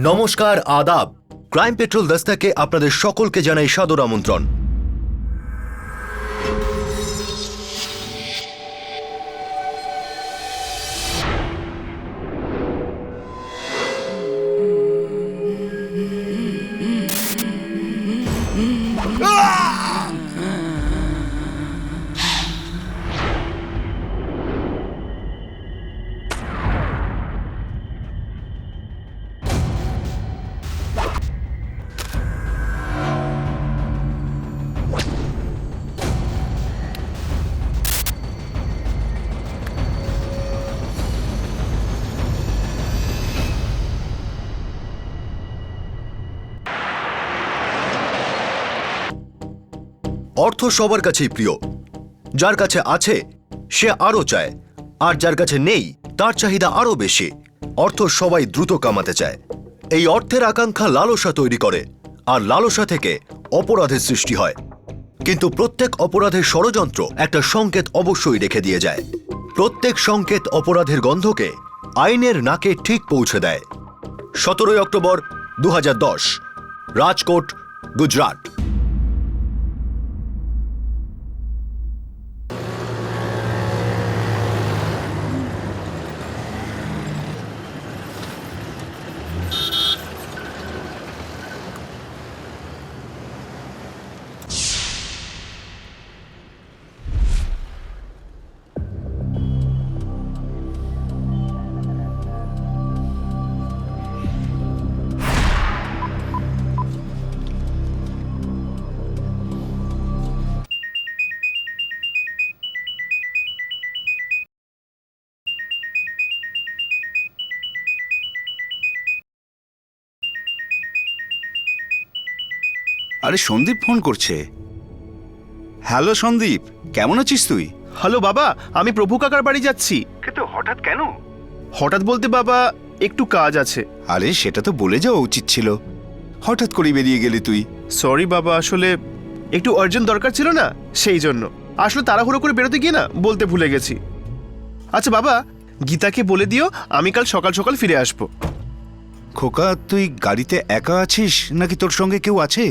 নমস্কার, আদাব। Crime petrol দস্তাকে আপনাদের সকলকে জানাই সাদর আমন্ত্রণ। অর্থ সবার কাছেই প্রিয়। যার কাছে আছে সে আরো চায়, আর যার কাছে নেই তার চাহিদা আরো বেশি। অর্থ সবাই দ্রুত কামাতে চায়। এই অর্থের আকাঙ্ক্ষা লালসা তৈরি করে, আর লালসা থেকে অপরাধের সৃষ্টি হয়। কিন্তু প্রত্যেক অপরাধের ষড়যন্ত্র একটা সংকেত অবশ্যই রেখে দিয়ে যায়। প্রত্যেক সংকেত অপরাধের গন্ধকে আইনের নাকে ঠিক পৌঁছে দেয়। 17 অক্টোবর 2010, রাজকোট, গুজরাট। আরে সন্দীপ ফোন করছে। হ্যালো সন্দীপ, কেমন আছিস তুই? হ্যালো বাবা, আমি প্রভু কাকার বাড়ি যাচ্ছি। কিন্তু হঠাৎ কেন? হঠাৎ বলতে বাবা, একটু কাজ আছে। আরে সেটা তো বলে যাওয়া উচিত ছিল, হঠাৎ করে বেরিয়ে গেলি তুই। সরি বাবা, আসলে একটু আর্জেন্ট দরকার ছিল না, সেই জন্য। আসলে তাড়াহুড়ো করে বেরোতে গিয়ে না বলতে ভুলে গেছি। আচ্ছা বাবা, গীতাকে বলে দিও আমি কাল সকাল সকাল ফিরে আসবো। খোকা, তুই গাড়িতে একা আছিস নাকি তোর সঙ্গে কেউ আছে?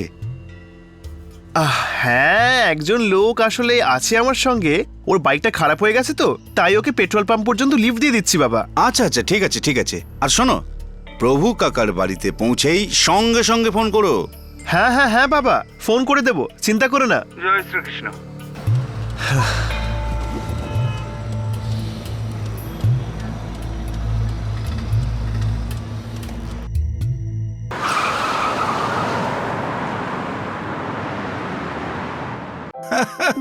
হ্যাঁ, একজন লোক আসলে আছে আমার সঙ্গে। ওর বাইকটা খারাপ হয়ে গেছে তো, তাই ওকে পেট্রোল পাম্প পর্যন্ত লিফট দিয়ে দিচ্ছি বাবা। আচ্ছা আচ্ছা, ঠিক আছে ঠিক আছে। আর শোনো, প্রভু কাকার বাড়িতে পৌঁছেই সঙ্গে সঙ্গে ফোন করো। হ্যাঁ হ্যাঁ হ্যাঁ বাবা, ফোন করে দেবো, চিন্তা করো না। জয় শ্রীকৃষ্ণ।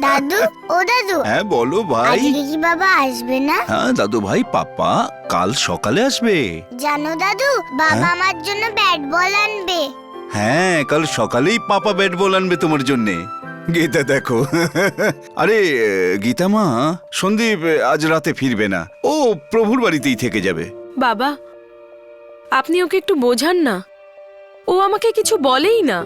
দাদু, ও দাদু, হ্যাঁ বলো ভাই। আজকে কি বাবা আসবে না? হ্যাঁ দাদু ভাই, পাপা কাল সকালে আসবে। জানো দাদু, বাবা আমার জন্য ব্যাট বল আনবে। হ্যাঁ, কাল সকালেই পাপা ব্যাট বল আনবে তোমার জন্যে। গীতা দেখো। আরে গীতা মা, সন্দীপ আজ রাতে ফিরবে না, ও প্রভুর বাড়িতেই থেকে যাবে। বাবা, আপনি ওকে একটু বোঝান না, ও আমাকে কিছু বলেই না।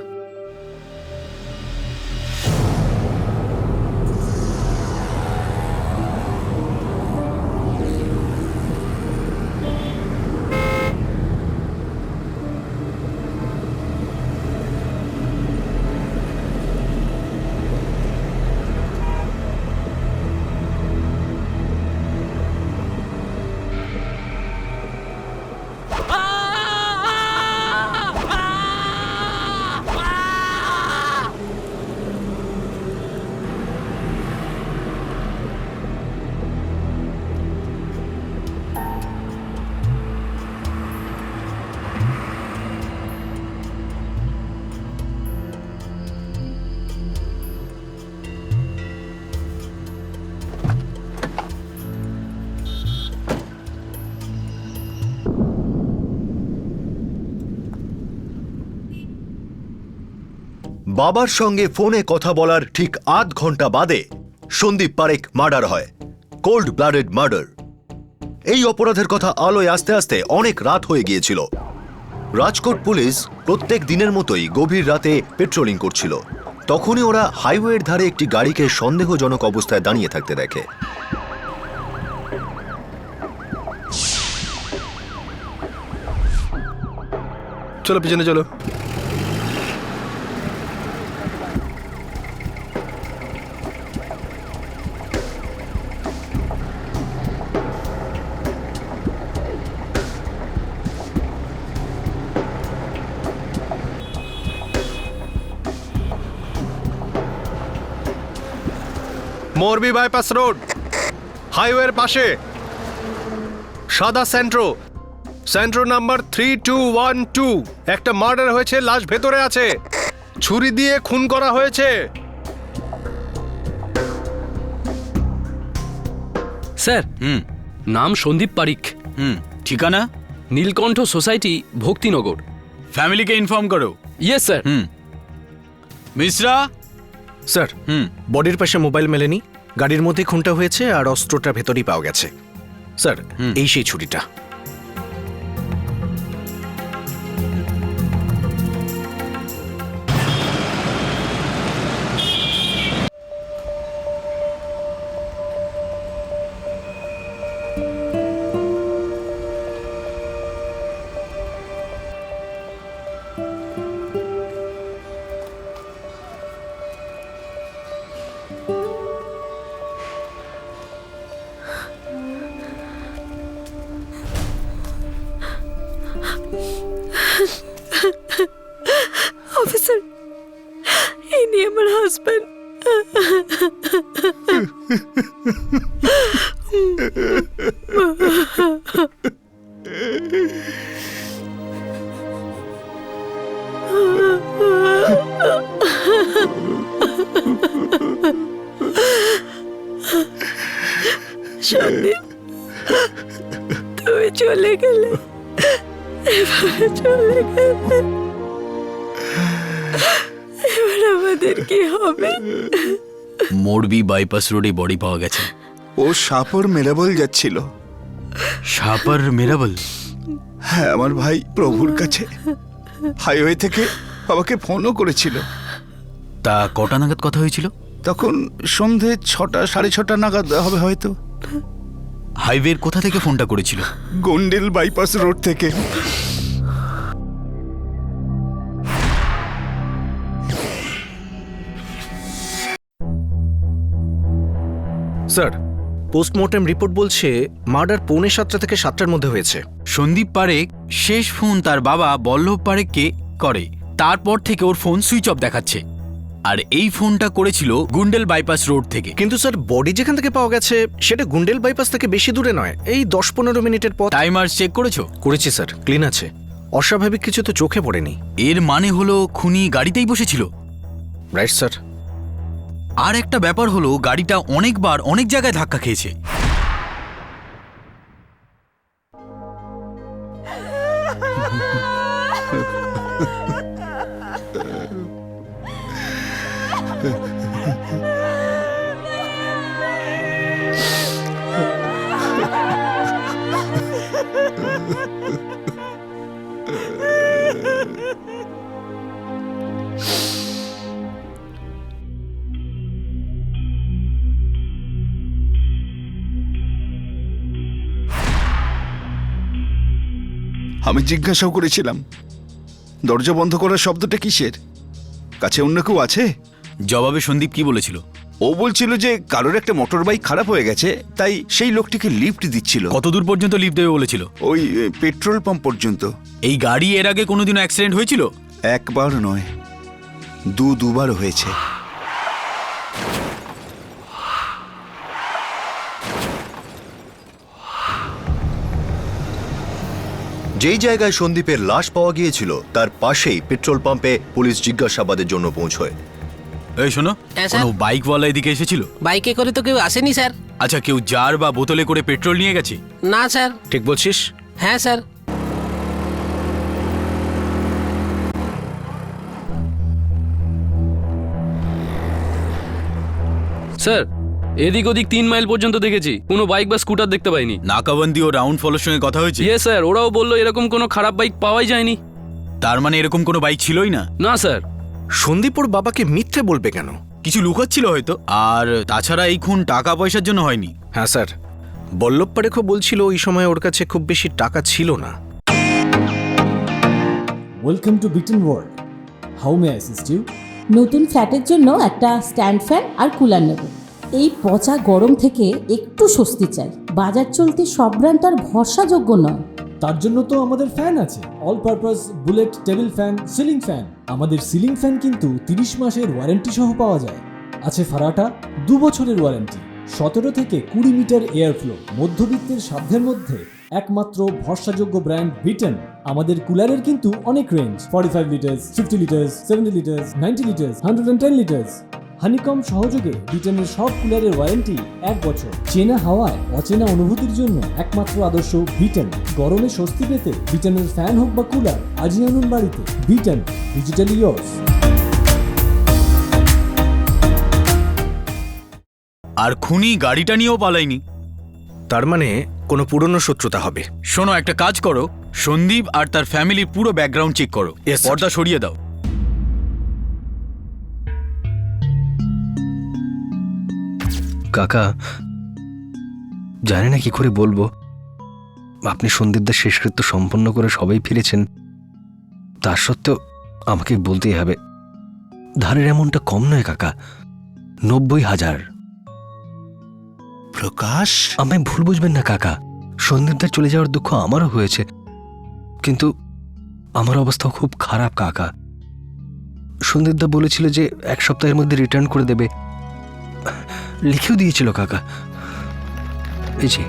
বাবার সঙ্গে ফোনে কথা বলার ঠিক আধ ঘন্টা বাদে সন্দীপ পারেখ মার্ডার হয়। Cold blooded murder. এই অপরাধের কথা আলোয় আসতে আসতে অনেক রাত হয়ে গিয়েছিল। রাজকোট পুলিশ প্রত্যেক দিনের মতোই গভীর রাতে পেট্রোলিং করছিল। তখনই ওরা হাইওয়ের ধারে একটি গাড়িকে সন্দেহজনক অবস্থায় দাঁড়িয়ে থাকতে দেখে। চলো পিছনে চলো। মোরবি বাইপাস রোড, হাইওয়ের পাশে সাদা সেন্ট্রো নাম্বার 3212। একটা মার্ডার হয়েছে, লাশ ভেতরে আছে, ছুরি দিয়ে খুন করা হয়েছে। স্যার নাম সন্দীপ পারিক, ঠিকানা? নীলকণ্ঠ সোসাইটি, ভক্তিনগর। ফ্যামিলিকে ইনফর্ম করো। Yes sir. মিশ্রা। স্যার বডির পাশে মোবাইল মেলেনি, গাড়ির মধ্যে খুনটা হয়েছে আর অস্ত্রটা ভেতরেই পাওয়া গেছে। স্যার এই সেই ছুরিটা। অফিসার, ইনি আমার হাজব্যান্ড। সন্দীপ, তুমি চলে গেলে, এভাবে চলে গেলে, এবার আমাদের কি হবে? মোরবি বাইপাস রোডে বডি পাওয়া গেছে। ও সাপর মেরাবল যাচ্ছিল। শাপার মেরাবল? হ্যাঁ, আমার ভাই প্রভুর কাছে হাইওয়ে থেকে বাবাকে ফোনও করেছিল। তা কটা নাগাদ কথা হয়েছিল? তখন সন্ধে 6টা 6:30 নাগাদ হবে হয়তো। হাইওয়ের কোথা থেকে ফোনটা করেছিল? গন্ডেল বাইপাস রোড থেকে। স্যার পোস্টমর্টেম রিপোর্ট বলছে মার্ডার 6:45 থেকে 7টার মধ্যে হয়েছে। সন্দীপ পারেখ শেষ ফোন তার বাবা বল্লভ পারেখকে করে, তারপর থেকে ওর ফোন সুইচ অফ দেখাচ্ছে। আর এই ফোনটা করেছিল গুন্ডেল বাইপাস রোড থেকে। কিন্তু স্যার বডি যেখান থেকে পাওয়া গেছে সেটা গুন্ডেল বাইপাস থেকে বেশি দূরে নয়, এই 10-15 মিনিটের পথ। টাইমার চেক করেছো? করেছি স্যার, ক্লিন আছে, অস্বাভাবিক কিছু তো চোখে পড়েনি। এর মানে হলো খুনি গাড়িতেই বসেছিল। Right sir. আর একটা ব্যাপার হলো গাড়িটা অনেকবার অনেক জায়গায় ধাক্কা খেয়েছে। আমি জিজ্ঞাসাও করেছিলাম দরজা বন্ধ করার শব্দটা কিসের, কাছে অন্য কেউ আছে? জবাবে সন্দীপ কি বলেছিল? ও বলছিল যে কারোর একটা মোটর বাইক খারাপ হয়ে গেছে, তাই সেই লোকটিকে লিফট দিচ্ছিল। কত দূর পর্যন্ত লিফট দেবে বলেছিল? ওই পেট্রোল পাম্প পর্যন্ত। এই গাড়ি এর আগে কোনোদিনও অ্যাক্সিডেন্ট হয়েছিল? একবার নয়, দুবার হয়েছে। যেই জায়গায় সন্দীপের লাশ পাওয়া গিয়েছিল তার পাশেই পেট্রোল পাম্পে পুলিশ জিজ্ঞাসাবাদের জন্য পৌঁছয়। এই শোনো, হ্যাঁ, স্যার। কোনো বাইকওয়ালা এদিকে এসেছিল? বাইকে করে তো কেউ আসেনি স্যার। আচ্ছা, কেউ জার বা বোতলে করে পেট্রোল নিয়ে গেছে? না স্যার। ঠিক বলছিস? হ্যাঁ স্যার। স্যার এদিক ওদিক 3 মাইল পর্যন্ত দেখেছি, কোনো বাইক বা স্কুটার দেখতে পাইনি। নাকাবন্দি ও রাউন্ড ফলোর সঙ্গে কথা হয়েছে? ইয়ে স্যার, ওরাও বললো এরকম কোনো খারাপ বাইক পাওয়াই যায়নি। তার মানে এরকম কোনো বাইক ছিলই না? না স্যার। সন্দীপ ওর বাবাকে মিথ্যে বলবে কেন? কিছু লুকাচ্ছিল হয়তো। আর তাছাড়া এই খুন টাকা পয়সার জন্য হয়নি। হ্যাঁ স্যার, বল্লভ পারেখও বলছিল ওই সময় ওর কাছে খুব বেশি টাকা ছিল না। Welcome to Beaton world. How may I assist you? নতুন ফ্ল্যাটের জন্য একটা স্ট্যান্ড ফ্যান আর কুলার নেব। এই পচা গরম থেকে একটু স্বস্তি চাই। বাজার চলতে সব ব্র্যান্ড আর ভরসাযোগ্য নয়। তার জন্য তো আমাদের ফ্যান আছে, all purpose bullet table fan, ceiling fan. আমাদের সিলিং ফ্যান কিন্তু 30 মাসের ওয়ারেন্টি সহ পাওয়া যায়। আছে ফারাটা 2 বছরের ওয়ারেন্টি, 17 থেকে 20 মিটার এয়ার ফ্লো, মধ্যবিত্তের সাধ্যের মধ্যে একমাত্র ভরসাযোগ্য ব্র্যান্ড বিটন। আমাদের কুলারের কিন্তু অনেক range, 45 litres, 50 litres, 70 litres, 90 litres, 110 litres. Honeycomb সহযোগে বিটনের সব কুলারের ওয়ারেন্টি 1 বছর। চেনা হাওয়ায় অচেনা অনুভূতির জন্য একমাত্র আদর্শ বিটন। গরমে স্বস্তি পেতে বিটনের ফ্যান হোক বা কুলার, আজই আনুন বাড়িতে। Vuitton, digitally yours. আর খুনি গাড়িটা নিয়েও পালায়নি। তার মানে কোনো পুরনো শত্রুতা হবে। শোনো, একটা কাজ করো, সন্দীপ আর তার ফ্যামিলির পুরো ব্যাকগ্রাউন্ড চেক করো। Yes, sir. পর্দা সরিয়ে দাও। কাকা, জানি না কি করে বলবো। আপনি সন্দীপদার শেষকৃত্য সম্পন্ন করে সবাই ফিরেছেন, তার সত্ত্বেও আমাকে বলতেই হবে, ধারের এমনটা কম নয় কাকা, 90,000। প্রকাশ, আমায় ভুল বুঝবেন না কাকা, সন্দীপদার চলে যাওয়ার দুঃখ আমারও হয়েছে, কিন্তু আমার অবস্থাও খুব খারাপ কাকা। সন্দীপদা বলেছিল যে 1 সপ্তাহের মধ্যে রিটার্ন করে দেবে, লিখেও দিয়েছিল কাকা। এই যে।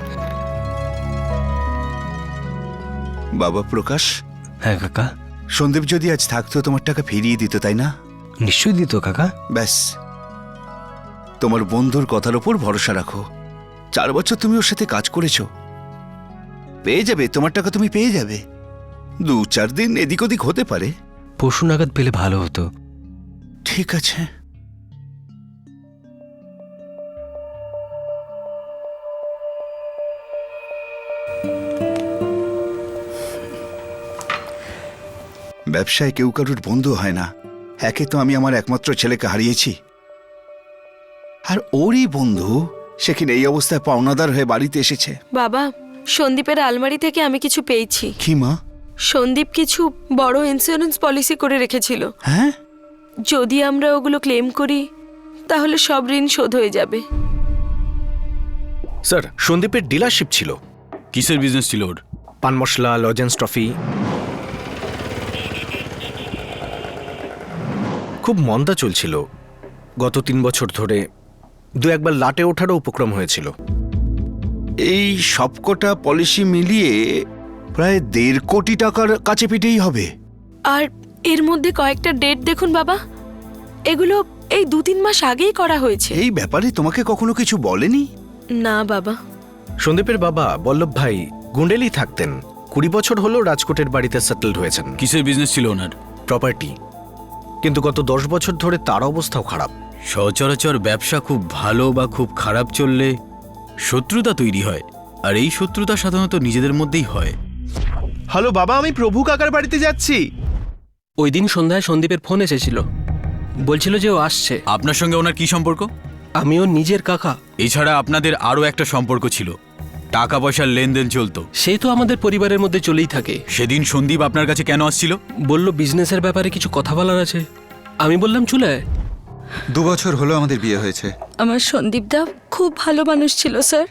বাবা প্রকাশ, হ্যাঁ কাকা। সন্দীপ যদি আজ থাকতো তোমার টাকা ফিরিয়ে দিত, তাই না? নিশ্চয়ই দিত কাকা। ব্যাস, তোমার বন্ধুর কথার উপর ভরসা রাখো। 4 বছর তুমি ওর সাথে কাজ করেছো, পেয়ে যাবে তোমার টাকা, তুমি পেয়ে যাবে। 2-4 দিন এদিক ওদিক হতে পারে। পশু নাগাদ পেলে ভালো হতো। ঠিক আছে। ব্যবসায় কেউ কারুর বন্ধু হয় না। একে তো আমি আমার একমাত্র ছেলেকে হারিয়েছি, আর ওরই বন্ধু সে কিনা এই অবস্থায় পাওনাদার হয়ে বাড়িতে এসেছে। বাবা, সন্দীপের আলমারি থেকে আমি কিছু পেয়েছি। কি মা? সন্দীপ কিছু বড় ইন্স্যুরেন্স পলিসি করে রেখেছিল। হ্যাঁ, যদি আমরা ওগুলো ক্লেম করি তাহলে সব ঋণ শোধ হয়ে যাবে। স্যার, সন্দীপের ডিলারশিপ ছিল। কিসের বিজনেস ছিল ওর? পান মশলা, লজেন্স, ট্রফি। খুব মন্দা চলছিল। গত 3 বছর ধরে 2-1বার লাটে ওঠারও উপক্রম হয়েছিল। এই সবকটা পলিসি মিলিয়ে প্রায় 1.5 কোটি টাকার কাছে পিঠেই হবে। আর এর মধ্যে কয়েকটা ডেট দেখুন বাবা, এগুলো এই 2-3 মাস আগেই করা হয়েছে। এই ব্যাপারে তোমাকে কখনো কিছু বলেনি? না বাবা। সন্দীপের বাবা বল্লভ ভাই গুন্ডেলি থাকতেন। 20 বছর হলো রাজকোটের বাড়িতে সেটেলড হয়েছেন। কিসের বিজনেস ছিল ওনার? প্রপার্টি। কিন্তু গত 10 বছর ধরে তার অবস্থাও খারাপ। সচরাচর ব্যবসা খুব ভালো বা খুব খারাপ চললে শত্রুতা তৈরি হয়, আর এই শত্রুতা সাধারণত নিজেদের মধ্যেই হয়। হ্যালো বাবা, আমি প্রভু কাকার বাড়িতে যাচ্ছি। ওই দিন সন্ধ্যায় সন্দীপের ফোন এসেছিল, বলছিল যে ও আসছে। আপনার সঙ্গে ওনার কি সম্পর্ক? আমি ওর নিজের কাকা। এছাড়া আপনাদের আরও একটা সম্পর্ক ছিল, টাকা পয়সার লেনদেন চলতো। সে তো আমাদের পরিবারের মধ্যে চলেই থাকে। সেদিন সন্দীপ আপনার কাছে কেন আসছিল? বলল বিজনেসের ব্যাপারে কিছু কথা বলার আছে। আমি বললাম চলে আয়। 2 বছর হলো আমাদের বিয়ে হয়েছে। আমার সন্দীপদা খুব ভালো মানুষ ছিল স্যার।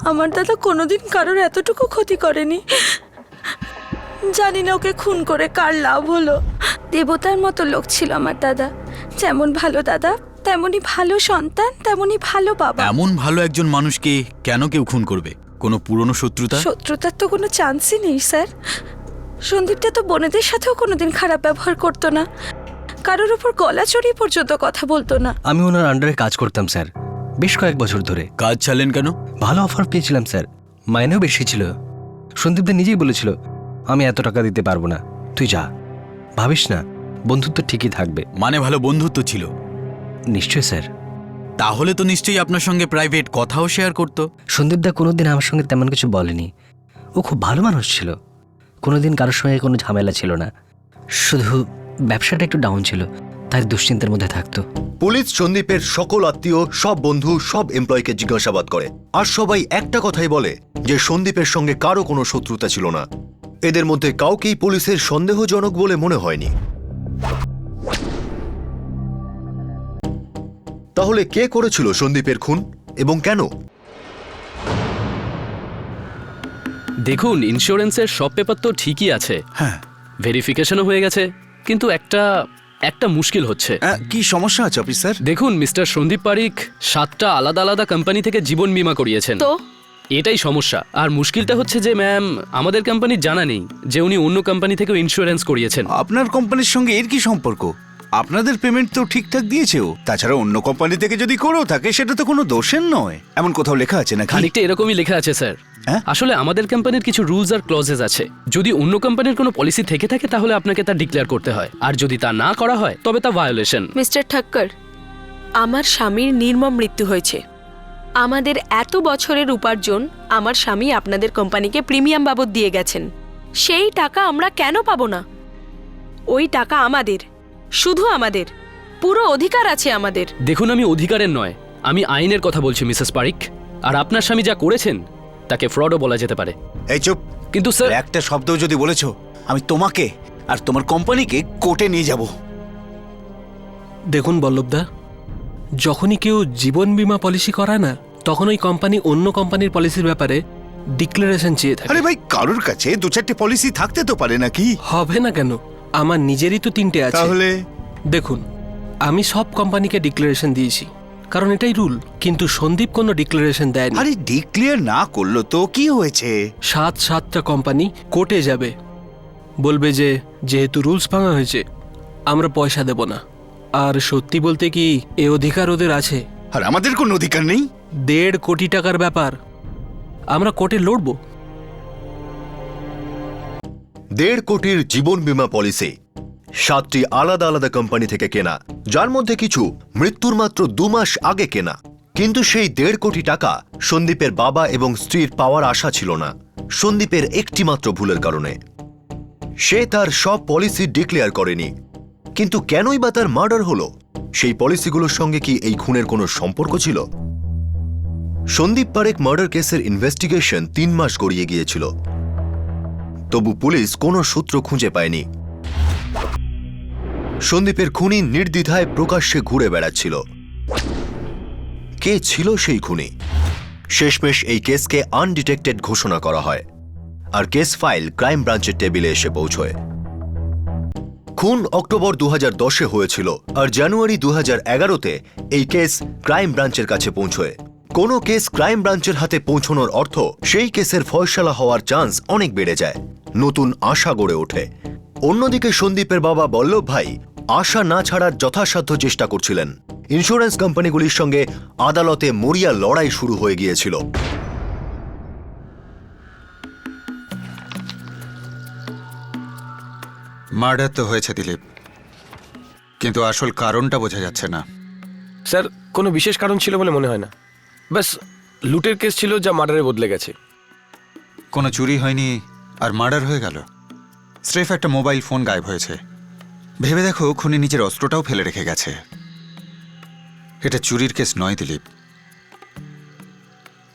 আমার দাদা কোনোদিন কারোর এতটুকু ক্ষতি করেনি। জানি না ওকে খুন করে কার লাভ হলো। দেবতার মতো লোক ছিল আমার দাদা। যেমন ভালো দাদা, তেমনি ভালো সন্তান, তেমনি ভালো বাবা। এমন ভালো একজন মানুষকে কেন কেউ খুন করবে? কোনো পুরনো শত্রুতা? শত্রুতার তো কোনো চান্সই নেই স্যার। সন্দীপটা তো বোনেদের সাথেও কোনোদিন খারাপ ব্যবহার করতো না, কারোর উপর গলা চড়িয়ে পর্যন্ত কথা বলতো না। আমি ওনার আন্ডারে কাজ করতাম স্যার, বেশ কয়েক বছর ধরে। কাজ ছাড়লেন কেন? ভালো অফার পেয়েছিলাম স্যার, মাইনেও বেশি ছিল। সন্দীপদা নিজেই বলেছিল, আমি এত টাকা দিতে পারবো না, তুই যা। ভাবিস না, বন্ধুত্ব ঠিকই থাকবে। মানে ভালো বন্ধুত্ব ছিল? নিশ্চয় স্যার। তাহলে তো নিশ্চয়ই আপনার সঙ্গে প্রাইভেট কথাও শেয়ার করতো। সন্দীপদা কোনোদিন আমার সঙ্গে তেমন কিছু বলেনি। ও খুব ভালো মানুষ ছিল, কোনোদিন কারোর সঙ্গে কোনো ঝামেলা ছিল না। শুধু ব্যবসাটা একটু ডাউন ছিল, তার দুশ্চিন্তার মধ্যে থাকতো। পুলিশ সন্দীপের সকল আত্মীয়, সব বন্ধু, সব এমপ্লয়িকে জিজ্ঞাসাবাদ করে, আর সবাই একটা কথাই বলে যে সন্দীপের সঙ্গে কারো কোনো শত্রুতা ছিল না। এদের মধ্যে কাউকেই পুলিশের সন্দেহজনক বলে মনে হয়নি। তাহলে কে করেছিল সন্দীপের খুন এবং কেন? দেখুন, ইন্স্যুরেন্সের সব পেপার তো ঠিকই আছে, হ্যাঁ, ভেরিফিকেশনও হয়ে গেছে, কিন্তু একটা মুশকিল হচ্ছে। কি সমস্যা আছে অফিসার? দেখুন, মিস্টার সন্দীপ পারিক 7টা আলাদা আলাদা কোম্পানি থেকে জীবন বীমা করিয়েছেন। তো এটাই সমস্যা। আর মুশকিলটা হচ্ছে যে ম্যাম, আমাদের কোম্পানির জানা নেই যে উনি অন্য কোম্পানি থেকেও ইন্স্যুরেন্স করিয়েছেন। আপনার কোম্পানির সঙ্গে এর কি সম্পর্ক? আপনাদের পেমেন্ট তো ঠিকঠাক দিয়েছেও। তাছাড়া অন্য কোম্পানি থেকে যদি করেও থাকে সেটা তো কোনো দোষের নয়। এমন কোথাও লেখা আছে নাকি? খানিকটা এরকমই লেখা আছে স্যার। হ্যাঁ? আসলে আমাদের কোম্পানির কিছু রুলস আর ক্লজেস আছে। যদি অন্য কোম্পানির কোনো পলিসি থেকে থাকে তাহলে আপনাকে তা ডিক্লেয়ার করতে হয়, আর যদি তা না করা হয় তবে তা ভায়োলেশন। মিস্টার ঠক্কর, আমার স্বামীর নির্মম মৃত্যু হয়েছে। আমাদের এত বছরের উপার্জন আমার স্বামী আপনাদের কোম্পানিকে প্রিমিয়াম বাবদ দিয়ে গেছেন। সেই টাকা আমরা কেন পাবো না? ওই টাকা আমাদের, শুধু আমাদের, পুরো অধিকার আছে আমাদের। দেখুন, আমি অধিকারের নয়, আমি আইনের কথা বলছি মিসেস পারিক। আর আপনার স্বামী যা করেছেন তাকে ফ্রডও বলা যেতে পারে। এই চুপ! কিন্তু স্যার, একটা শব্দ যদি বলেছো, আমি তোমাকে আর তোমার কোম্পানিকে কোর্টে নিয়ে যাব। দেখুন বল্লভদা, যখনই কেউ জীবন বীমা পলিসি করায় না, তখন ওই কোম্পানি অন্য কোম্পানির পলিসির ব্যাপারে ডিক্লারেশন চেয়ে থাকে। আরে ভাই, কারোর কাছে 2-4টে পলিসি থাকতে তো পারে নাকি? হবে না কেন? আমার নিজেরই তো 3টে আছে। তাহলে দেখুন, আমি সব কোম্পানিকে ডিক্লারেশন দিয়েছি, কারণ এটাই রুল। কিন্তু সন্দীপ কোনো ডিক্লারেশন দেয়নি। আরে ডিক্লেয়ার না করলো তো কি হয়েছে? 7টা কোম্পানি কোর্টে যাবে, বলবে যে যেহেতু রুলস ভাঙা হয়েছে আমরা পয়সা দেব না। আর সত্যি বলতে কি, এ অধিকার ওদের আছে। আর আমাদের কোনো অধিকার নেই? 1.5 কোটি টাকার ব্যাপার, আমরা কোর্টে লড়বো। 1.5 কোটির জীবন বীমা পলিসি 7টি আলাদা আলাদা কোম্পানি থেকে কেনা, যার মধ্যে কিছু মৃত্যুর মাত্র 2 মাস আগে কেনা। কিন্তু সেই 1.5 কোটি টাকা সন্দীপের বাবা এবং স্ত্রীর পাওয়ার আশা ছিল না, সন্দীপের একটি মাত্র ভুলের কারণে। সে তার সব পলিসি ডিক্লেয়ার করেনি। কিন্তু কেনই বা তার মার্ডার হলো? সেই পলিসিগুলোর সঙ্গে কি এই খুনের কোনো সম্পর্ক ছিল? সন্দীপ পারেখ মার্ডার কেসের ইনভেস্টিগেশন 3 মাস গড়িয়ে গিয়েছিল, তবু পুলিশ কোনো সূত্র খুঁজে পায়নি। সন্দীপের খুনি নির্দ্বিধায় প্রকাশ্যে ঘুরে বেড়াচ্ছিল। কে ছিল সেই খুনি? শেষমেশ এই কেসকে আনডিটেক্টেড ঘোষণা করা হয়, আর কেস ফাইল ক্রাইম ব্রাঞ্চের টেবিলে এসে পৌঁছয়। খুন অক্টোবর 2010-এ হয়েছিল, আর জানুয়ারি 2011-তে এই কেস ক্রাইম ব্রাঞ্চের কাছে পৌঁছয়। কোনো কেস ক্রাইম ব্রাঞ্চের হাতে পৌঁছানোর অর্থ সেই কেসের ফয়সালা হওয়ার চান্স অনেক বেড়ে যায়, নতুন আশা গড়ে ওঠে। অন্যদিকে সন্দীপের বাবা বল্লভ ভাই আশা না ছাড়ার যথাসাধ্য চেষ্টা করছিলেন। ইন্স্যুরেন্স কোম্পানিগুলির সঙ্গে আদালতে মরিয়া লড়াই শুরু হয়ে গিয়েছিল। মার্ডার তো হয়েছে দিলীপ, কিন্তু আসল কারণটা বোঝা যাচ্ছে না। স্যার, কোনো বিশেষ কারণ ছিল বলে মনে হয় না। ব্যাস লুটের কেস ছিল যা মার্ডারে বদলে গেছে। কোনো চুরি হয়নি আর মার্ডার হয়ে গেল। স্রেফ একটা মোবাইল ফোন গায়েব হয়েছে। ভেবে দেখো, খুনি নিজের অস্ত্রটাও ফেলে রেখে গেছে। এটা চুরির কেস নয় দিলীপ।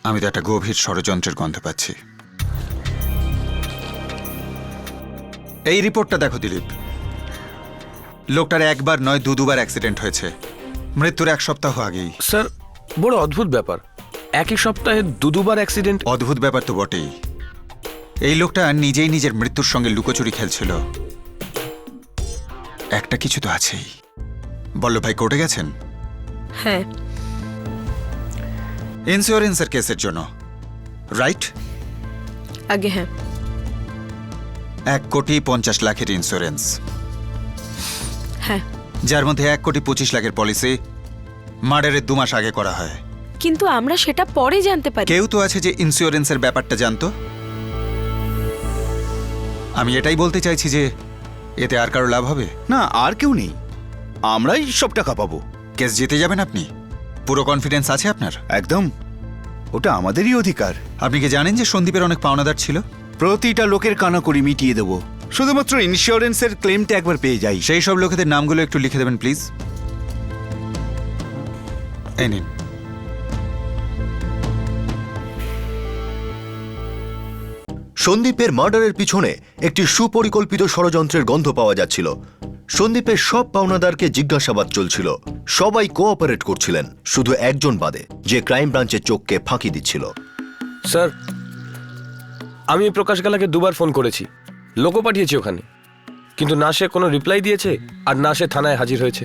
আমি তো একটা গভীর ষড়যন্ত্রের গন্ধ পাচ্ছি। এই রিপোর্টটা দেখো দিলীপ, লোকটার একবার নয় 2-2বার অ্যাক্সিডেন্ট হয়েছে, মৃত্যুর 1 সপ্তাহ আগেই। স্যার, বড় অদ্ভুত ব্যাপার, একই সপ্তাহে 2-2বার অ্যাক্সিডেন্ট। অদ্ভুত ব্যাপার তো বটেই। এই লোকটা নিজেই নিজের মৃত্যুর সঙ্গে লুকোচুরি খেলছিল। একটা কিছু তো আছেই। বল্লভ ভাই কোর্টে গেছেন? হ্যাঁ, ইন্স্যুরেন্সের কেসের জন্য, রাইট? আগে হ্যাঁ। 1,50,00,000 ইন্স্যুরেন্স, হ্যাঁ, যার মধ্যে 1,25,00,000 পলিসি মার্ডারের 2 মাস আগে করা হয়। কিন্তু আমরা সেটা পরে জানতে পারি। কেউ তো আছে যে ইন্স্যুরেন্সের ব্যাপারটা জানতো। আমি এটাই বলতে চাইছি যে এতে আর কারো লাভ হবে না, আর কেউ নেই, আমরাই সব টাকা পাবো। কেস জিতে যাবেন আপনি? পুরো কনফিডেন্স আছে আপনার? একদম, ওটা আমাদেরই অধিকার। আপনি কি জানেন যে সন্দীপের অনেক পাওনাদার ছিল? প্রতিটা লোকের কানাকড়ি মিটিয়ে দেবো, শুধুমাত্র ইন্স্যুরেন্সের ক্লেমটা একবার পেয়ে যাই। সেই সব লোকেদের নামগুলো একটু লিখে দেবেন প্লিজ। এই নিন। সন্দীপের মার্ডারের পিছনে একটি সুপরিকল্পিত ষড়যন্ত্রের গন্ধ পাওয়া যাচ্ছিল। সন্দীপের সব পাওনাদারকে জিজ্ঞাসাবাদ চলছিল, সবাই কোঅপারেট করছিলেন, শুধু একজন বাদে, যে ক্রাইম ব্রাঞ্চের চোখকে ফাঁকি দিচ্ছিল। স্যার, আমি প্রকাশ গালাকে দুবার ফোন করেছি, লোকও পাঠিয়েছি ওখানে, কিন্তু না সে কোনো রিপ্লাই দিয়েছে আর না সে থানায় হাজির হয়েছে।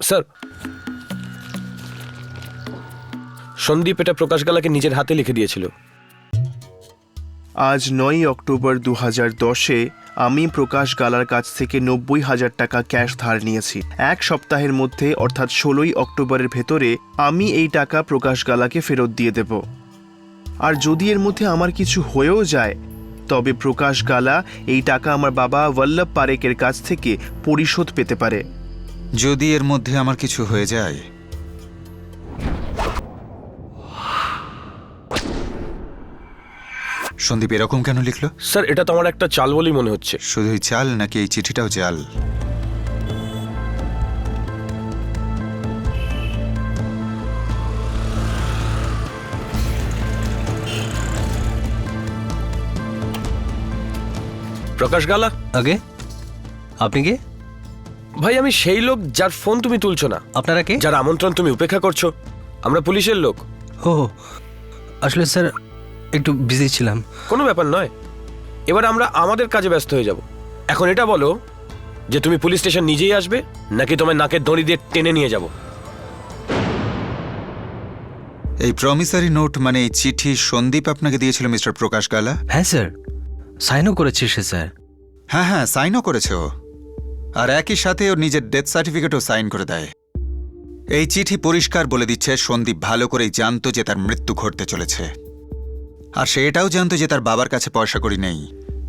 স্যার, সন্দীপ এটা প্রকাশ গালাকে নিজের হাতে লিখে দিয়েছিল। আজ 9 অক্টোবর 2010-এ আমি প্রকাশ গালার কাছ থেকে 90,000 টাকা ক্যাশ ধার নিয়েছি। এক সপ্তাহের মধ্যে অর্থাৎ 16 অক্টোবরের ভেতরে আমি এই টাকা প্রকাশ গালাকে ফেরত দিয়ে দেব। আর যদি এর মধ্যে আমার কিছু হয়েও যায়, তবে প্রকাশ গালা এই টাকা আমার বাবা বল্লভ পারেকের কাছ থেকে পরিশোধ পেতে পারে। যদি এর মধ্যে আমার কিছু হয়ে যায়, সন্দীপ এরকম কেন লিখলো? স্যার, এটা তো আমার একটা চাল বলেই মনে হচ্ছে। শুধুই চাল নাকি এই চিঠিটাও চাল? প্রকাশ গালা? আগে আপনি কে? ভাই, আমি সেই লোক যার ফোন তুমি তুলছো না। আপনারা কে? যার আমন্ত্রণ তুমি উপেক্ষা করছো। আমরা পুলিশের লোক। ও আসলে স্যার একটু বিজি ছিলাম। কোনো ব্যাপার নয়, এবার আমরা আমাদের কাজে ব্যস্ত হয়ে যাব। এখন এটা বলো যে তুমি পুলিশ স্টেশন নিজেই আসবে নাকি তোমার নাকের দড়ি দিয়ে টেনে নিয়ে যাব? এই প্রমিসারি নোট মানে এই চিঠি সন্দীপ আপনাকে দিয়েছিল মিস্টার প্রকাশ গালা? হ্যাঁ স্যার, সাইনও করেছে সে স্যার। হ্যাঁ হ্যাঁ, সাইনও করেছে ও, আর একই সাথে ওর নিজের ডেথ সার্টিফিকেটও সাইন করে দেয়। এই চিঠি পরিষ্কার বলে দিচ্ছে সন্দীপ ভালো করেই জানতো যে তার মৃত্যু ঘটতে চলেছে, আর সে এটাও জানতো যে তার বাবার কাছে পয়সা কড়ি নেই।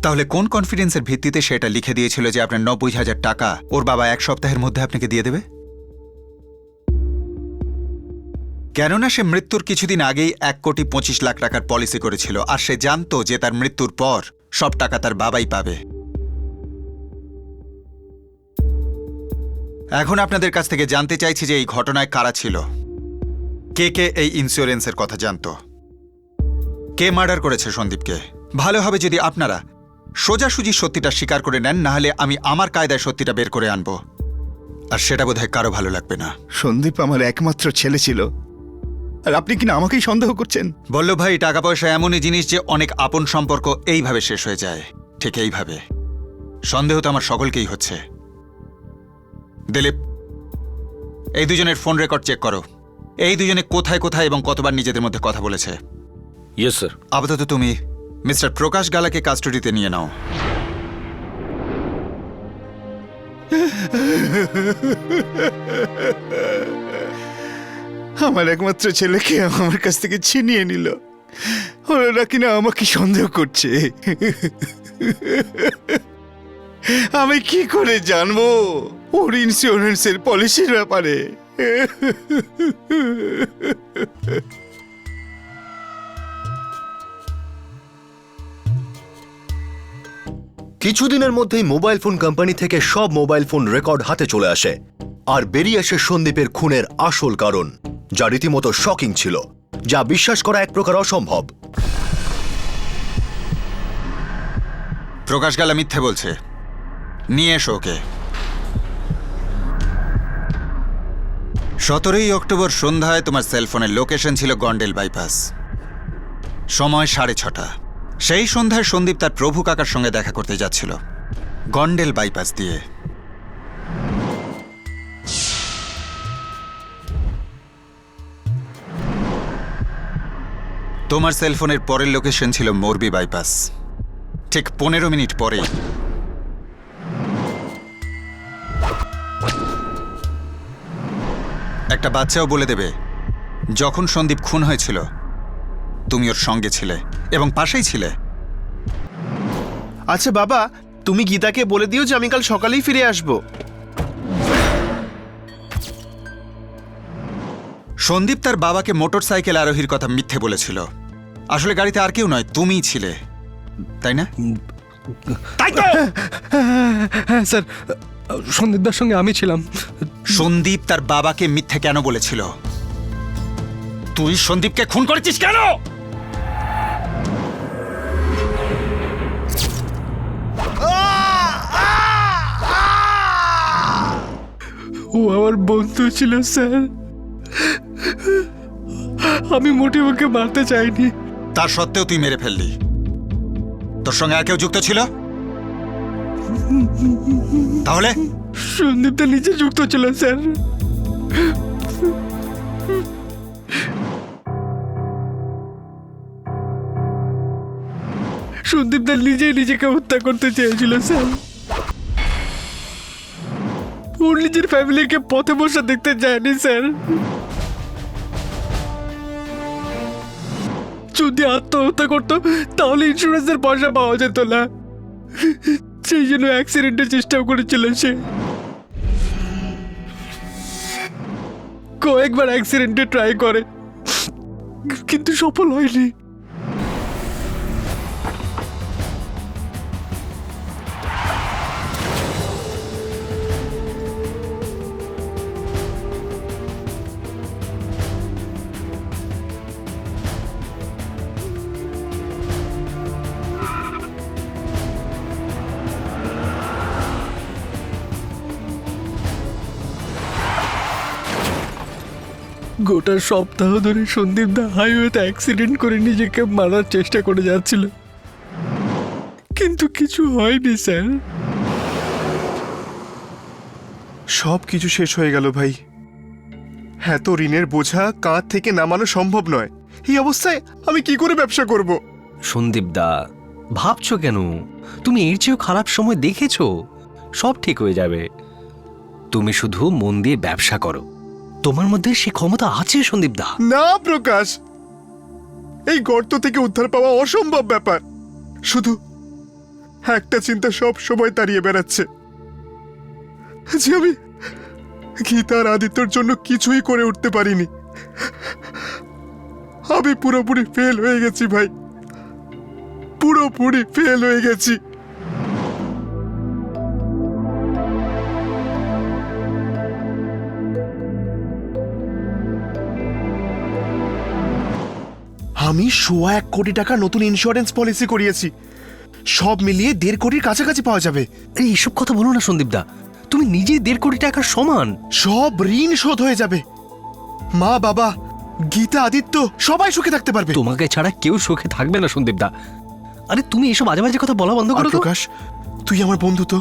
তাহলে কোন কনফিডেন্সের ভিত্তিতে সে এটা লিখে দিয়েছিল যে আপনার 90,000 টাকা ওর বাবা এক সপ্তাহের মধ্যে আপনাকে দিয়ে দেবে? কেননা সে মৃত্যুর কিছুদিন আগেই 1,25,00,000 টাকার পলিসি করেছিল, আর সে জানতো যে তার মৃত্যুর পর সব টাকা তার বাবাই পাবে। এখন আপনাদের কাছ থেকে জানতে চাইছি যে এই ঘটনায় কারা ছিল, কে কে এই ইন্স্যুরেন্সের কথা জানতো, কে মার্ডার করেছে সন্দীপকে। ভালো হবে যদি আপনারা সোজাসুজি সত্যিটা স্বীকার করে নেন, না হলে আমি আমার কায়দায় সত্যিটা বের করে আনবো, আর সেটা বোধহয় কারো ভালো লাগবে না। সন্দীপ আমার একমাত্র ছেলে ছিল, আর আপনি কিনা আমাকেই সন্দেহ করছেন? বল্লভ ভাই, টাকা পয়সা এমনই জিনিস যে অনেক আপন সম্পর্ক এইভাবে শেষ হয়ে যায়, ঠিক এইভাবে। সন্দেহ তো আমার সকলকেই হচ্ছে। দিলীপ, এই দুজনের ফোন রেকর্ড চেক করো। এই দুজনে কোথায় কোথায় এবং কতবার নিজেদের মধ্যে কথা বলেছে। Yes sir. আপাতত তুমি মিস্টার প্রকাশ গালাকে কাস্টডিতে নিয়ে নাও। আমার একমাত্র ছেলেকে আমার কাছ থেকে ছিনিয়ে নিল, ওরা কিনা আমাকে সন্দেহ করছে। আমি কি করে জানবো ওর ইন্স্যুরেন্সের পলিসির ব্যাপারে? কিছুদিনের মধ্যেই মোবাইল ফোন কোম্পানি থেকে সব মোবাইল ফোন রেকর্ড হাতে চলে আসে, আর বেরিয়ে আসে সন্দীপের খুনের আসল কারণ, যা রীতিমতো শকিং ছিল, যা বিশ্বাস করা এক প্রকার অসম্ভব। প্রকাশ গালা মিথ্যে বলছে, নিয়ে এসো ওকে। 17 অক্টোবর সন্ধ্যায় তোমার সেলফোনের লোকেশন ছিল গন্ডেল বাইপাস, সময় 6:30। সেই সন্ধ্যায় সন্দীপ তার প্রভু কাকার সঙ্গে দেখা করতে যাচ্ছিল গন্ডেল বাইপাস দিয়ে। তোমার সেলফোনের পরের লোকেশন ছিল মোরবি বাইপাস, ঠিক 15 মিনিট পরেই। একটা বাচ্চাও বলে দেবে যখন সন্দীপ খুন হয়েছিল তুমি ওর সঙ্গে ছিলে এবং পাশেই ছিলে। আচ্ছা বাবা, তুমি গীতাকে বলে দিও যে আমি কাল সকালেই ফিরে আসব। সন্দীপ তার বাবাকে মোটরসাইকেল আরোহীর কথা মিথ্যে বলেছিল। আসলে গাড়িতে আর কেউ নয়, তুমিই ছিলে, তাই না? তাই তো। হ্যাঁ স্যার, সন্দীপদার সঙ্গে আমি ছিলাম। সন্দীপ তার বাবাকে মিথ্যে কেন বলেছিল? তুই সন্দীপকে খুন করেছিস কেন? ও আমার বন্ধু ছিল স্যার, আমি মোটে ওকে মারতে চাইনি। তার সত্ত্বেও তুই মেরে ফেললি। তোর সঙ্গে আর কেউ যুক্ত ছিল? তাহলে সন্দীপটা নিজে যুক্ত ছিল স্যার। সন্দীপদা নিজেই নিজেকে হত্যা করতে চেয়েছিল স্যার। ওর নিজের ফ্যামিলিকে পথে বসে দেখতে চায়নি স্যার। যদি আত্মহত্যা করতো তাহলে ইন্স্যুরেন্সের পয়সা পাওয়া যেত না, সেই জন্য অ্যাক্সিডেন্টের চেষ্টাও করেছিল সে। কয়েকবার অ্যাক্সিডেন্টে ট্রাই করে কিন্তু সফল হয়নি। গোটা সপ্তাহ ধরে সন্দীপ দা হাইওয়েতে অ্যাক্সিডেন্ট করে নিজেকে মারার চেষ্টা করে যাচ্ছিল, কিন্তু কিছু হয়নি স্যার। সব কিছু শেষ হয়ে গেল ভাই। এত ঋণের বোঝা কাঁধ থেকে নামানো সম্ভব নয়। এই অবস্থায় আমি কি করে ব্যবসা করব? সন্দীপ দা, ভাবছো কেন? তুমি এর চেয়েও খারাপ সময় দেখেছো। সব ঠিক হয়ে যাবে। তুমি শুধু মন দিয়ে ব্যবসা করো, তোমার মধ্যে সে ক্ষমতা আছে সন্দীপ দা। না প্রকাশ, এই গর্ত থেকে উদ্ধার পাওয়া অসম্ভব ব্যাপার। শুধু একটা চিন্তা সব সময় তাড়িয়ে বেড়াচ্ছে, যে আমি গীতার আদিত্যর জন্য কিছুই করে উঠতে পারিনি। আমি পুরোপুরি ফেল হয়ে গেছি ভাই, পুরোপুরি ফেল হয়ে গেছি। আমি 1.25 কোটি টাকা নতুন ইন্স্যুরেন্স পলিসি করিয়েছি। সব মিলিয়ে 1.5 কোটির কাছাকাছি পাওয়া যাবে। এইসব কথা বলো না সন্দীপ দা, তুমি নিজে 1.5 কোটি টাকার সমান। সব ঋণ শোধ হয়ে যাবে। মা, বাবা, গীতা, আদিত্য সবাই সুখে থাকতে পারবে। তোমাকে ছাড়া কেউ সুখে থাকবে না সন্দীপ দা। আরে তুমি এসব আজে বাজে কথা বলা বন্ধ করো তো। প্রকাশ, তুই আমার বন্ধু তো।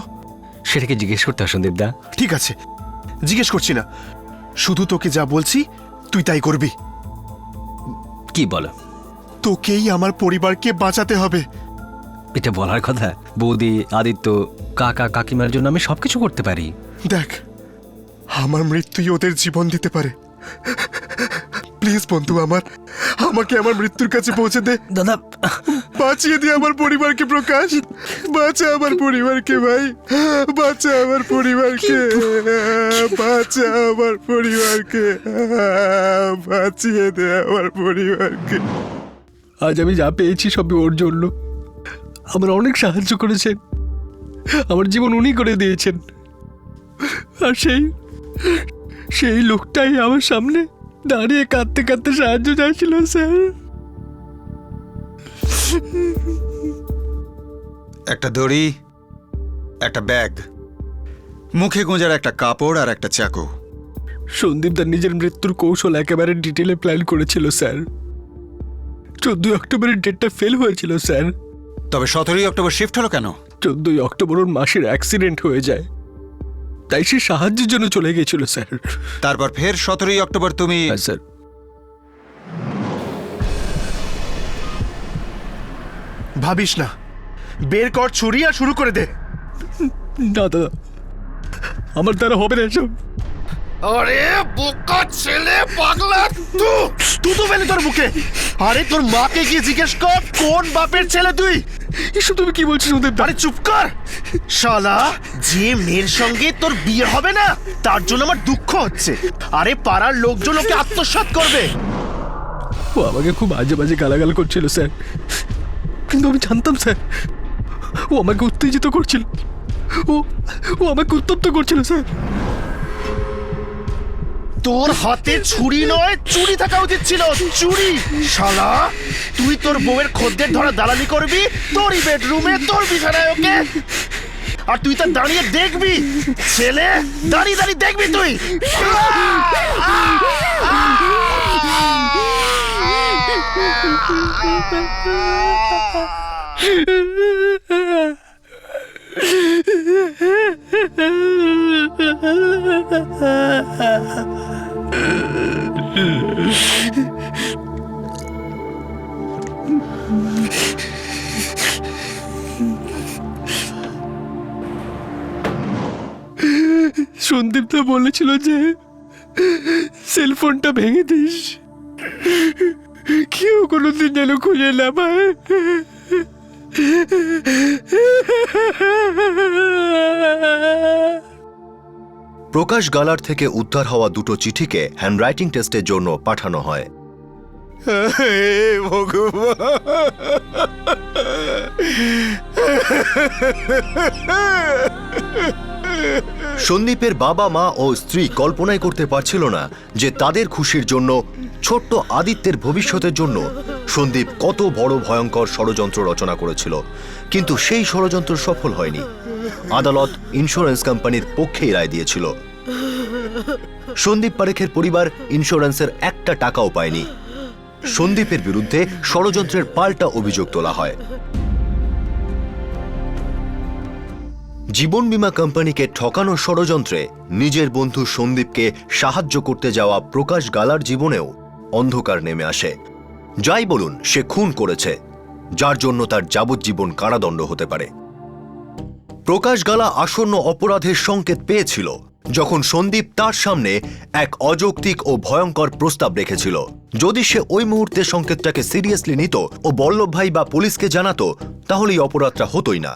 সেটাকে জিজ্ঞেস করতে হয় সন্দীপ দা। ঠিক আছে, জিজ্ঞেস করছি না, শুধু তোকে যা বলছি তুই তাই করবি। কি বলো? তোকেই আমার পরিবারকে বাঁচাতে হবে। এটা বলার কথা? বৌদি, আদিত্য, কাকা, কাকিমার জন্য আমি সবকিছু করতে পারি। দেখ, আমার মৃত্যুই ওদের জীবন দিতে পারে। প্লিজ বন্ধু, আমাকে আমার মৃত্যুর কাছে পৌঁছে দে। দাদা, বাঁচিয়ে দে আমার পরিবারকে। প্রকাশ, বাঁচা আমার পরিবারকে ভাই, বাঁচা আমার পরিবারকে, বাঁচা আমার পরিবারকে, বাঁচিয়ে দে আমার পরিবারকে। আজ আমি যা পেয়েছি সবই ওর জন্য। আমার অনেক সাহায্য করেছেন, আমার জীবন উনি করে দিয়েছেন। আর সেই লোকটাই আমার সামনে দাঁড়িয়ে কাঁদতে কাঁদতে সাহায্য চাইছিল স্যার। একটা দড়ি, একটা ব্যাগ, মুখে গোঁজার একটা কাপড় আর একটা চাকু। সন্দীপ দা নিজের মৃত্যুর কৌশল একেবারে ডিটেলে প্ল্যান করেছিল স্যার। 14 অক্টোবরের ডেটটা ফেল হয়েছিল স্যার। তবে 17 অক্টোবর শিফট হলো কেন? 14 অক্টোবর ওর মাসির অ্যাক্সিডেন্ট হয়ে যায়, তাই সে সাহায্যের জন্য চলে গিয়েছিল স্যার। তারপর ফের 17 অক্টোবর তুমি? স্যার, ভাবিস না, বের কর ছুরি আর শুরু করে দে। না দাদা, আমার দ্বারা হবে না এসব। আরে বোকা ছেলে, পাগলা তুই তো ফেলে তোর মুখে। আরে তোর মাকে গিয়ে জিজ্ঞেস কর কোন বাপের ছেলে তুই। এসব তুমি কি বলছিস? আরে চুপ কর শালা। যে মেয়ের সঙ্গে তোর বিয়ে হবে না তার জন্য আমার দুঃখ হচ্ছে। আরে পাড়ার লোকজন ওকে আত্মসাৎ করবে। ও আমাকে খুব আজে বাজে গালাগাল করছিল স্যার, কিন্তু আমি জানতাম স্যার ও আমাকে উত্তেজিত করছিল। ও আমাকে উত্তপ্ত করছিল স্যার। তোর হাতে ছুরি নয়, চুরি থাকা উচিত ছিল, চুরি। শালা, তুই তোর বউয়ের খদ্দের ধরা দালালি করবি তোরই বেডরুমে, তোর বিছানায়, ওকে? আর তুই তা দাঁড়িয়ে দেখবি, ছেলে, দাঁড়িয়ে দাঁড়িয়ে দেখবি তুই। সন্দীপ তো বলেছিল যে সেলফোনটা ভেঙে দিস, কেউ কোনোদিন যেন খুঁজে না পায়। প্রকাশ গালার থেকে উদ্ধার হওয়া দুটো চিঠিকে হ্যান্ডরাইটিং টেস্টের জন্য পাঠানো হয়। সন্দীপের বাবা মা ও স্ত্রী কল্পনাই করতে পারছিল না যে তাদের খুশির জন্য, ছোট্ট আদিত্যের ভবিষ্যতের জন্য সন্দীপ কত বড় ভয়ঙ্কর ষড়যন্ত্র রচনা করেছিল। কিন্তু সেই ষড়যন্ত্র সফল হয়নি। আদালত ইন্স্যুরেন্স কোম্পানির পক্ষেই রায় দিয়েছিল। সন্দীপ পারেখের পরিবার ইন্স্যুরেন্সের একটা টাকাও পায়নি। সন্দীপের বিরুদ্ধে ষড়যন্ত্রের পাল্টা অভিযোগ তোলা হয়। জীবন বীমা কোম্পানিকে ঠকানোর ষড়যন্ত্রে নিজের বন্ধু সন্দীপকে সাহায্য করতে যাওয়া প্রকাশ গালার জীবনেও অন্ধকার নেমে আসে। যাই বলুন, সে খুন করেছে, যার জন্য তার যাবজ্জীবন কারাদণ্ড হতে পারে। প্রকাশ গালা আসন্ন অপরাধের সংকেত পেয়েছিল যখন সন্দীপ তার সামনে এক অযৌক্তিক ও ভয়ঙ্কর প্রস্তাব রেখেছিল। যদি সে ওই মুহূর্তে সংকেতটাকে সিরিয়াসলি নিত ও বল্লভ ভাই বা পুলিশকে জানাতো, তাহলে এই অপরাধটা হতোই না।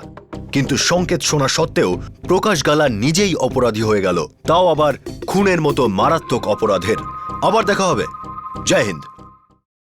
কিন্তু সংকেত শোনা সত্ত্বেও প্রকাশ গালা নিজেই অপরাধী হয়ে গেল, তাও আবার খুনের মতো মারাত্মক অপরাধের। আবার দেখা হবে। জয় হিন্দ।